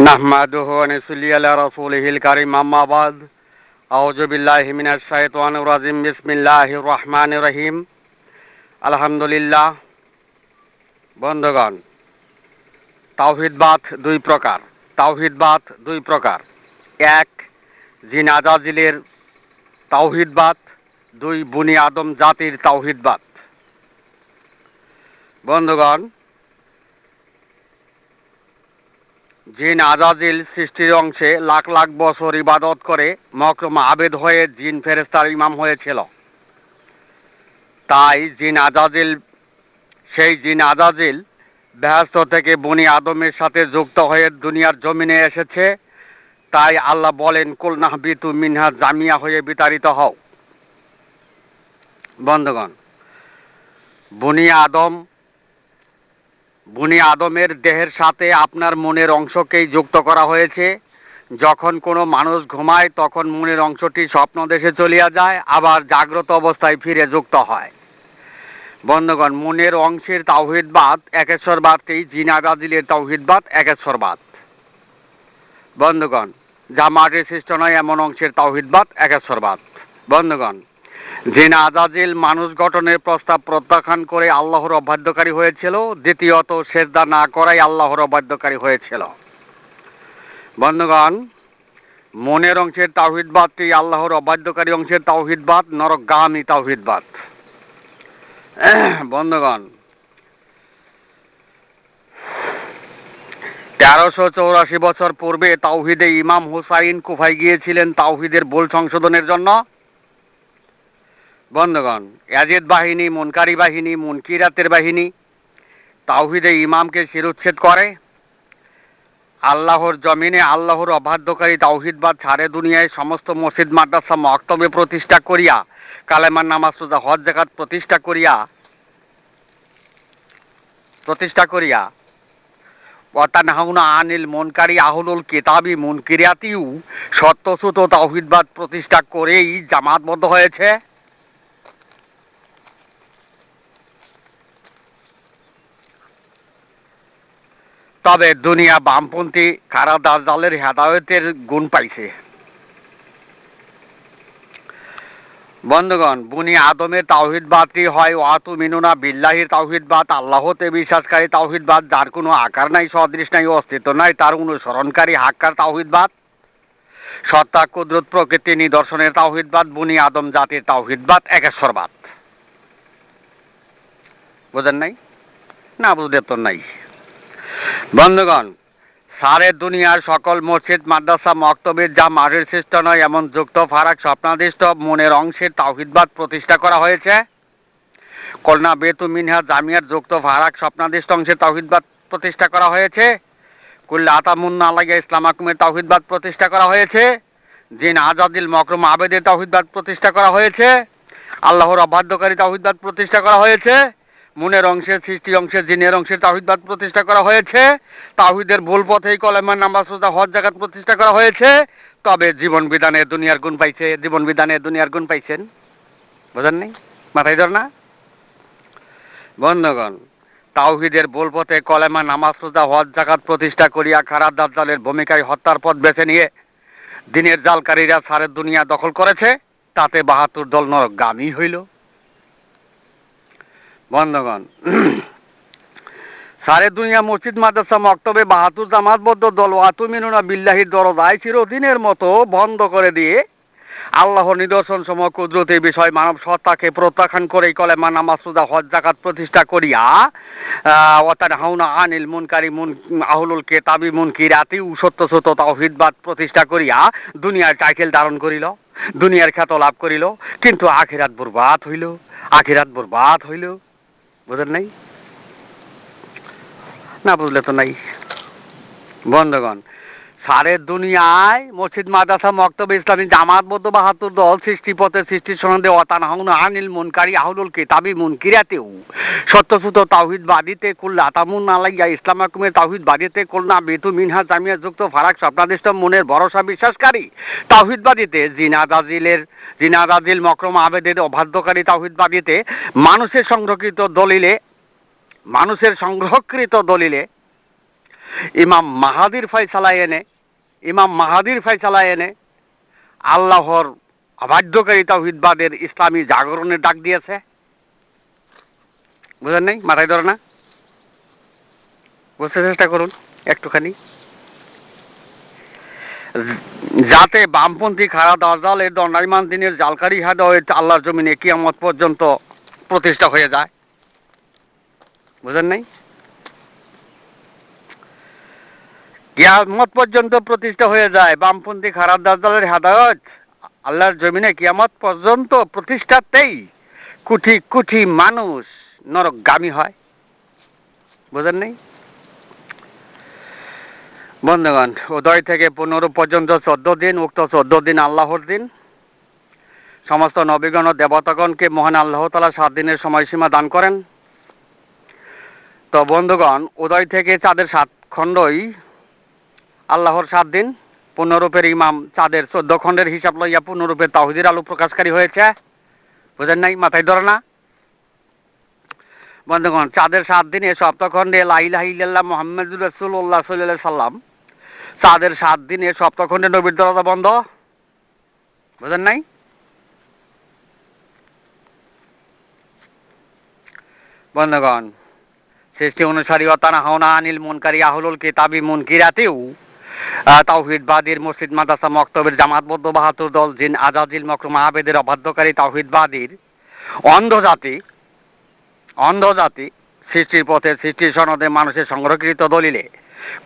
নাহমাদুহু ওয়া নুসাল্লি আলা রাসূলিহিল কারীম আম্মা বাদ আউযু বিল্লাহি মিনাশ শাইতানির রাজিম বিসমিল্লাহির রহমানির রহিম আলহামদুলিল্লাহ। বন্ধুগণ, তাওহীদবাদ দুই প্রকার। এক, জিন আজাজিলের তাওহীদবাদ। দুই, বনি আদম জাতির তাওহীদবাদ। বন্ধুগণ, জিন আজাজিল সৃষ্টির অংশে লাখ লাখ বছর ইবাদত করে মকরম আবেদ হয়ে জিন ফেরেশতার ইমাম হয়েছিল। তাই সেই জিন আজাজিল বেহেশত থেকে বনি আদমের সাথে যুক্ত হয়ে দুনিয়ার জমিনে এসেছে। তাই আল্লাহ বলেন, কুল নাহবিতু মিনহা জামিয়া হয়ে বিতাড়িত হও। বন্ধুগণ, বনি আদমের দেহের সাথে আপনার মনের অংশকেই যুক্ত করা হয়েছে। যখন কোনো মানুষ ঘুমায় তখন মনের অংশটি স্বপ্ন দেশে চলিয়া যায়, আবার জাগ্রত অবস্থায় ফিরে যুক্ত হয়। বন্ধুগণ, মনের অংশের তাওহীদবাদ একেশ্বরবাদটি জিন আজাজিলের তাওহীদবাদ একেশ্বরবাদ। বন্ধুগণ, যা মাটির সৃষ্ট নয় এমন অংশের তাওহীদবাদ একেশ্বরবাদ। বন্ধুগণ, জিন আজাজিল মানুষ গঠনের প্রস্তাব প্রত্যাখ্যান করে আল্লাহর অবাধ্যকারী হয়েছিল। দ্বিতীয়ত, সেজদা না করাই আল্লাহর অবাধ্যকারী হয়েছিল। বন্ধুগণ, মনের অংশের তাওহীদবাদটি আল্লাহর অবাধ্যকারী অংশের তাওহীদবাদ, নরকগামী তাওহীদবাদ। বন্ধুগণ, 1384 বছর পূর্বে তাওহীদে ইমাম হুসাইন কুফায় গিয়েছিলেন তাওহীদের ভুল সংশোধনের জন্য। বন্ধুগণ, ইয়াজিদ বাহিনী, মুনকারি বাহিনী, মুনকিরাতের বাহিনী তাওহীদে ইমামকে শিরুচ্ছেদ করে আল্লাহর জমিনে আল্লাহর অবাধ্যকারী তাওহীদবাদ ছাড়ে দুনিয়ায় সমস্ত মসজিদ মাদ্রাসা মক্তবে প্রতিষ্ঠা করিয়া কালেমার নামাজ রোজা হজ যাকাত প্রতিষ্ঠা করিয়া ওয়াতানহাউনা আনিল মুনকারি আহলুল কিতাবি মুনকিরাতিউ সত্যসূত তাওহীদবাদ প্রতিষ্ঠা করেই জামাতবদ্ধ হয়েছে। তবে দুনিয়া বামপন্থী খারা দাজ্জালের হেদায়েতের গুণ পাইছে। বন্ধুগণ, বনি আদমের তাওহীদবাদটি হয় ওয়াতু মিনুনা বিল্লাহির তাওহীদবাদ, আল্লাহতে বিশ্বাসকারী তাওহীদবাদ, যার কোনো আকার নাই, সদৃশ নাই, অস্তিত্ব নাই, তার অনুসরণকারী হাক্কার তাওহীদবাদ, সত্তা কুদরত প্রকৃতি নিদর্শনের তাওহীদবাদ, বনি আদম জাতির তাওহীদবাদ একেশ্বরবাদ। বুঝেন নাই? না বুঝলে তো নাই। বন্ধুগণ, সারে দুনিয়ার সকল মসজিদ মাদ্রাসা মক্তবের যা মাটির সৃষ্ট নয় এমন যুক্ত ফারাক স্বপ্নাদিষ্ট মনের অংশের তাওহীদবাদ প্রতিষ্ঠা করা হয়েছে। কলনা বেতু মিনহা জামিয়ার যুক্ত ফারাক স্বপ্নাদিষ্ট অংশের তাওহীদবাদ প্রতিষ্ঠা করা হয়েছে। কুল্লা আতামুন্না আলাইয়া ইসলামাকুমের তাওহীদবাদ প্রতিষ্ঠা করা হয়েছে। জিন আজাদিল মকরুম আবেদের তাওহীদবাদ প্রতিষ্ঠা করা হয়েছে। আল্লাহর অবাধ্যকারী তাওহীদবাদ প্রতিষ্ঠা করা হয়েছে। মনের অংশের, সৃষ্টি অংশের, জিনের অংশের তাওহীদবাদ প্রতিষ্ঠা করা হয়েছে। তাওহীদের ভুল পথেই কলেমা নামাজ রোজা হজ যাকাত প্রতিষ্ঠা করা হয়েছে। তবে জীবন বিধানে দুনিয়ার গুণ পাইছেন। বুঝেন নাই? মাথায় ধর না? বন্ধুগণ, তাওহীদের ভুল পথে কলেমা নামাজ রোজা হজ যাকাত প্রতিষ্ঠা করিয়া খারাপ দাজ্জালের ভূমিকায় হত্যার পথ বেছে নিয়ে দিনের জালকারীরা সারে দুনিয়া দখল করেছে। তাতে 72 দল নরকগামী হইল। বন্ধুগণ, সারে দুনিয়া মসজিদ মাদ্রাসা মক্তবে 72 জামাতবদ্ধ দল ওয়াতু মিনুনা বিল্লাহির দরজায় চিরদিনের মতো বন্ধ করে দিয়ে আল্লাহর নিদর্শন সমূহ কুদরতের বিষয় মানব সত্তাকে প্রত্যাখ্যান করেই কলেমা নামাজ রোজা হজ যাকাত প্রতিষ্ঠা করিয়া ওয়াতানহাউনা আনিল মুনকারি আহলুল কিতাবি মুনকিরাতিউ সত্যসূত তাওহীদবাদ প্রতিষ্ঠা করিয়া দুনিয়ার টাইটেল ধারণ করিল, দুনিয়ার খ্যাত লাভ করিল, কিন্তু আখিরাত বরবাদ হইল। বুঝেন নাই? না বুঝলে তো নাই। বন্ধুগণ, সারে দুনিয়ায় মসজিদ মাদ্রাসা মক্তবে ইসলামী জামাতবদ্ধ 72 দল সৃষ্টির সনদে ওয়াতানহাউনা আনিল মুনকারি আহলুল কিতাবি মুনকিরাতিউ সত্যসূত তাওহীদবাদীতে কুল্লা আতামুন্না আলাইয়া ইসলামাকুমের তাওহীদবাদীতে কুলনা বেতু মিনহা জামিয়া যুক্ত ফারাক স্বপ্নাদিষ্ট মনের ভরসা বিশ্বাসকারী তাওহীদবাদীতে জিন আজাজিল মকরম আবেদের অবাধ্যকারী তাওহীদবাদীতে মানুষের সংরক্ষিত দলিলে ইমাম মাহাদির ফয়সালা এনে আল্লাহর অবাধ্যকারী তাওহীদবাদের ইসলামী জাগরণের ডাক দিয়েছে। বুঝেন নাই? মাথায় ধরে না? বুঝতে চেষ্টা করুন একটুখানি। যাতে বামপন্থী খাড়া দাজ্জালের দণ্ডায়মান দিনের জালকারী হেদায়েত আল্লাহর জমিনে কিয়ামত পর্যন্ত প্রতিষ্ঠা হয়ে যায়। বুঝেন নাই? কিয়ামত পর্যন্ত প্রতিষ্ঠা হয়ে যায় বামপন্থী খাড়া দাজ্জালের হেদায়েত আল্লাহর জমিনে কিয়ামত পর্যন্ত প্রতিষ্ঠাতেই কোটি কোটি মানুষ নরকগামী হয়। বুঝেন নাই? বন্ধুগণ, উদয় থেকে 15 পর্যন্ত 14 দিন, উক্ত 14 দিন আল্লাহর দিন। সমস্ত নবীগণ ও দেবতাগণকে মহান আল্লাহ তাআলা 7 দিনের সময়সীমা দান করেন। তো বন্ধুগণ, উদয় থেকে চাঁদের 7 খণ্ডই আল্লাহর 7 দিন। পূর্ণরূপের ইমাম চাঁদের 14 খণ্ডের হিসাব লইয়া পূর্ণরূপের তাওহীদের আলো প্রকাশকারী হয়েছে। বুঝেন নাই? মাথায় ধরে না? বন্ধুগণ, চাঁদের 7 দিনে সপ্তখণ্ডে লা ইলাহা ইল্লাল্লাহ মুহাম্মাদুর রাসূলুল্লাহ সাল্লাল্লাহু আলাইহি সাল্লাম। চাঁদের 7 দিনে সপ্তখণ্ডে নবীর দরজা বন্ধ। বুঝেন নাই? বন্ধুগণ, সৃষ্টি অনুসারী অতানাহাওনা আনিল মুনকারি আহলুল কিতাবি মুনকিরাতেও তাওহীদবাদীর মসজিদ মাদ্রাসা মক্তবের জামাতবদ্ধ 72 দল জিন আজাজিল মকরুম আবেদের অবাধ্যকারী তাওহীদবাদীর অন্ধজাতি সৃষ্টির পথে সৃষ্টির সনদে মানুষের সংরক্ষিত দলিলে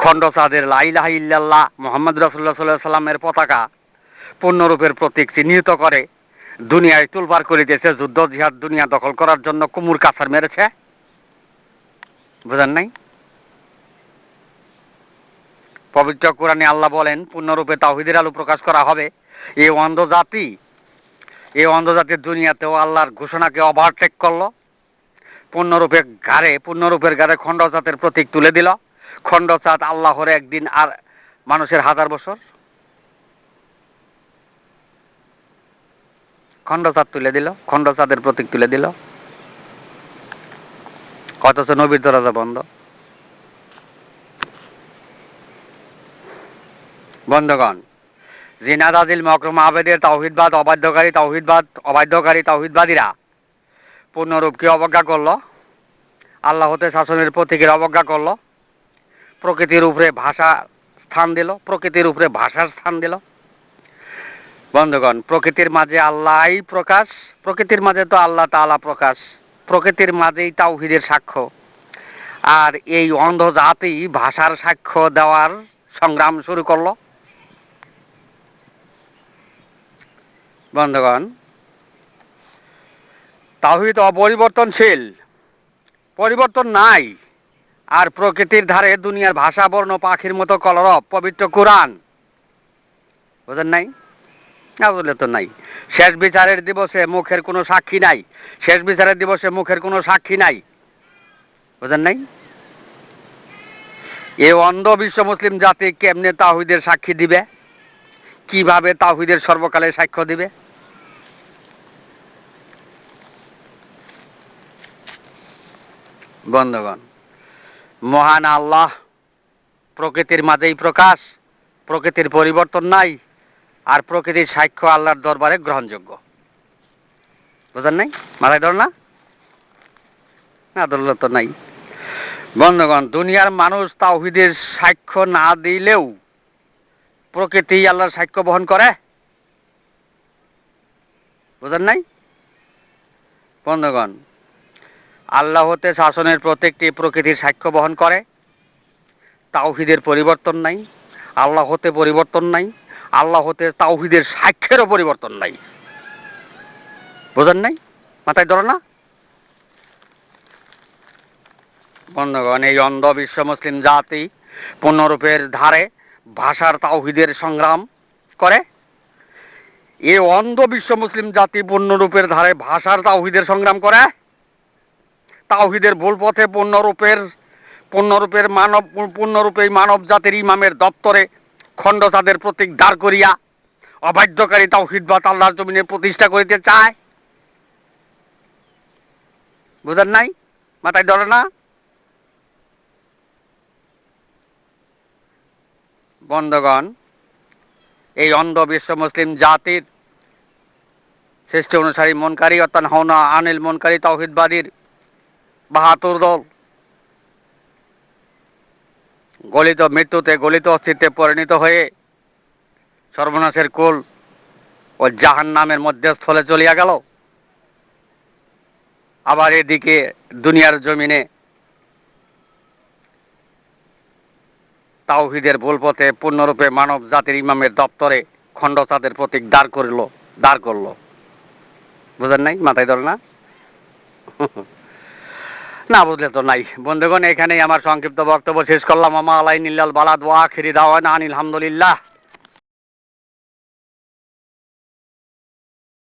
খণ্ডচাঁদের লা ইলাহা ইল্লাল্লাহ মুহাম্মাদুর রাসূলুল্লাহ সাল্লাল্লাহু আলাইহি সাল্লামের পতাকা পূর্ণরূপের প্রতীক চিহ্নিত করে দুনিয়ায় তুলপার করিতেছে। যুদ্ধ জিহাদ দুনিয়া দখল করার জন্য কুমুর কাছার মেরেছে। বুঝেন নাই? পবিত্র কোরআনে আল্লাহ বলেন পূর্ণরূপে তাওহীদের আলো প্রকাশ করা হবে। এই অন্ধজাতির দুনিয়াতেও আল্লাহর ঘোষণাকে ওভারটেক করলো। পূর্ণরূপের গাড়ে খণ্ডচাঁদের প্রতীক তুলে দিল। খণ্ডচাঁদ আল্লাহর একদিন আর মানুষের 1000 বছর। খণ্ডচাঁদের প্রতীক তুলে দিল, অথচ নবীর দরজা বন্ধ। বন্ধগণ, জিনাদাদিল মকরুম আবেদের অবাধ্যকারী তাওহীদবাদীরা পূর্ণরূপকে অবজ্ঞা করলো, আল্লাহ হতে শাসনের প্রতীকের অবজ্ঞা করলো, প্রকৃতির উপরে ভাষার স্থান দিল। বন্ধুগণ, প্রকৃতির মাঝে আল্লাহই প্রকাশ, প্রকৃতির মাঝে তো আল্লাহ তাআলা প্রকাশ, প্রকৃতির মাঝেই তাওহীদের সাক্ষ্য। আর এই অন্ধ জাতি ভাষার সাক্ষ্য দেওয়ার সংগ্রাম শুরু করলো। বন্ধুগণ, তাওহীদ অপরিবর্তনশীল, পরিবর্তন নাই। আর প্রকৃতির ধারে দুনিয়ার ভাষা বর্ণ পাখির মতো কলরব পবিত্র কোরআন। বুঝেন নাই? না বুঝলে তো নাই। শেষ বিচারের দিবসে মুখের কোনো সাক্ষী নাই। বুঝেন নাই? এই অন্ধ বিশ্ব মুসলিম জাতি কেমনে তাওহীদের সাক্ষী দিবে? কিভাবে তাওহীদের সর্বকালে সাক্ষ্য দিবে? বন্ধুগণ, মহান আল্লাহ প্রকৃতির মাঝেই প্রকাশ, প্রকৃতির পরিবর্তন নাই। আর প্রকৃতির সাক্ষ্য আল্লাহর দরবারে গ্রহণযোগ্য। বুঝেন নাই? মাথায় ধর না? না ধরলে তো নাই। বন্ধুগণ, দুনিয়ার মানুষ তাওহীদের সাক্ষ্য না দিলেও প্রকৃতি আল্লাহর সাক্ষ্য বহন করে। বুঝেন নাই? বন্ধুগণ, আল্লাহ হতে শাসনের প্রত্যেকটি প্রকৃতির সাক্ষ্য বহন করে। তাওহীদের পরিবর্তন নাই, আল্লাহ হতে পরিবর্তন নাই, আল্লাহ হতে তাওহীদের সাক্ষ্যেরও পরিবর্তন নাই। বুঝেন নাই? মাথায় ধরো না? বন্ধুগণ, এই অন্ধ বিশ্ব মুসলিম জাতি পূর্ণরূপের ধারে ভাষার তাওহীদের সংগ্রাম করে। এই অন্ধ বিশ্ব মুসলিম জাতি পূর্ণরূপের ধারে ভাষার তাওহীদের সংগ্রাম করে। তাওহীদের ভুল পথে পূর্ণরূপে মানব জাতির ইমামের দপ্তরে খণ্ডচাঁদের প্রতীক দাঁড় করিয়া অবাধ্যকারী তাওহীদবাদ আল্লাহর জমিনে প্রতিষ্ঠা করিতে চায়। বুঝেন নাই? মাথায় ধরে না? বন্ধুগণ, এই অন্ধ বিশ্ব মুসলিম জাতির সৃষ্টি অনুসারী মনকারী অর্থাৎ হাওনা আনিল মনকারী তাওহীদবাদীর বাহাতুর দল গলিত মৃত্যুতে গলিত অস্তিত্বে পরিণত হয়ে সর্বনাশের কুল ও জাহান্নামের মধ্যস্থলে চলিয়া গেল। আবার এদিকে দুনিয়ার জমিনে তাওহীদের ভুল পথে পূর্ণরূপে মানব জাতির ইমামের দপ্তরে খণ্ডচাঁদের প্রতীক দাঁড় করলো। বুঝেন নাই? মাথায় ধরে না? না বুঝলে তো নাই। বন্ধুগণ, এখানেই আমার সংক্ষিপ্ত বক্তব্য শেষ করলাম। আমা আলাইনিল্লাল বালাদ ওয়া আখিরি দাওয়ানা আনিল হামদুলিল্লাহ।